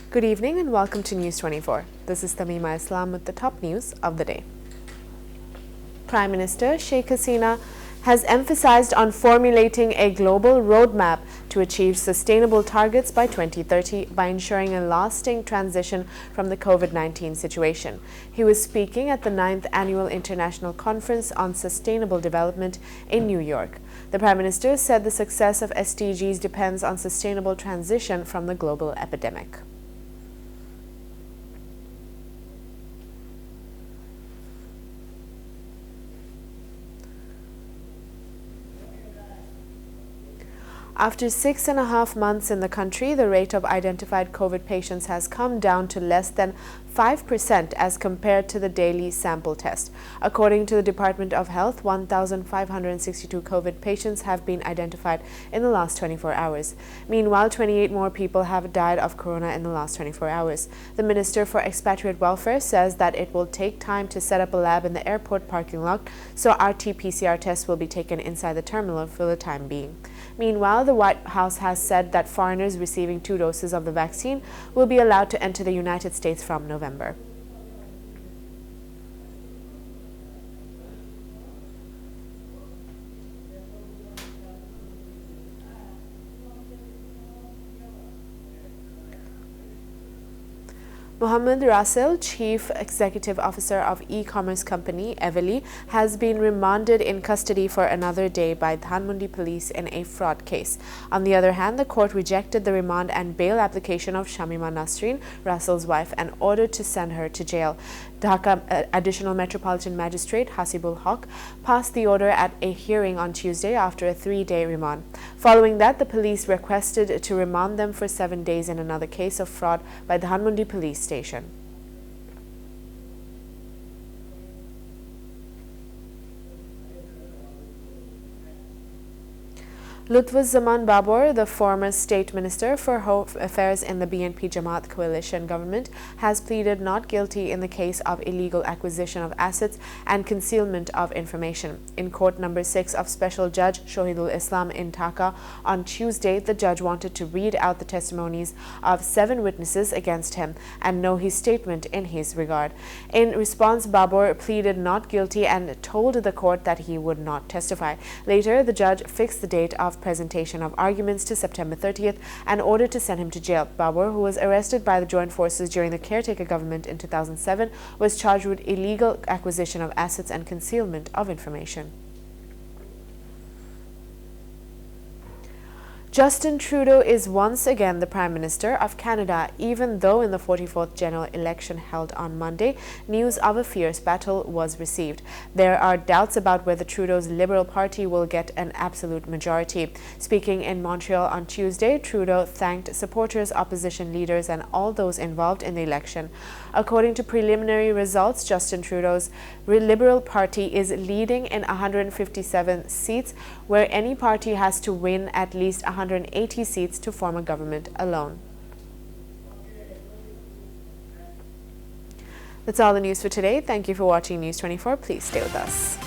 Good evening and welcome to News 24. This is Tamima Islam with the top news of the day. Prime Minister Sheikh Hasina has emphasized on formulating a global roadmap to achieve sustainable targets by 2030 by ensuring a lasting transition from the COVID-19 situation. He was speaking at the 9th Annual International Conference on Sustainable Development in New York. The Prime Minister said the success of SDGs depends on sustainable transition from the global epidemic. After 6.5 months in the country, the rate of identified COVID patients has come down to less than 5% as compared to the daily sample test. According to the Department of Health, 1,562 COVID patients have been identified in the last 24 hours. Meanwhile, 28 more people have died of corona in the last 24 hours. The Minister for Expatriate Welfare says that it will take time to set up a lab in the airport parking lot, so RT-PCR tests will be taken inside the terminal for the time being. Meanwhile, the White House has said that foreigners receiving 2 doses of the vaccine will be allowed to enter the United States from November. Mohammed Rasil, Chief Executive Officer of e-commerce company Evely, has been remanded in custody for another day by Dhanmondi police in a fraud case. On the other hand, the court rejected the remand and bail application of Shamima Nasreen, Rasil's wife, and ordered to send her to jail. Dhaka Additional Metropolitan Magistrate Hasibul Haq passed the order at a hearing on Tuesday after a 3-day remand. Following that, the police requested to remand them for 7 days in another case of fraud by the Dhanmondi police station. Lutfuzzaman Babur, the former State Minister for Home Affairs in the BNP Jamaat coalition government, has pleaded not guilty in the case of illegal acquisition of assets and concealment of information. In Court Number 6 of Special Judge Shohidul Islam in Dhaka on Tuesday, the judge wanted to read out the testimonies of 7 witnesses against him and know his statement in his regard. In response, Babur pleaded not guilty and told the court that he would not testify. Later, the judge fixed the date of presentation of arguments to September 30th and ordered to send him to jail. Babur, who was arrested by the joint forces during the caretaker government in 2007, was charged with illegal acquisition of assets and concealment of information. Justin Trudeau is once again the Prime Minister of Canada, even though in the 44th general election held on Monday, news of a fierce battle was received. There are doubts about whether Trudeau's Liberal Party will get an absolute majority. Speaking in Montreal on Tuesday, Trudeau thanked supporters, opposition leaders, and all those involved in the election. According to preliminary results, Justin Trudeau's Liberal Party is leading in 157 seats, where any party has to win at least 180 seats to form a government alone. That's all the news for today. Thank you for watching News 24. Please stay with us.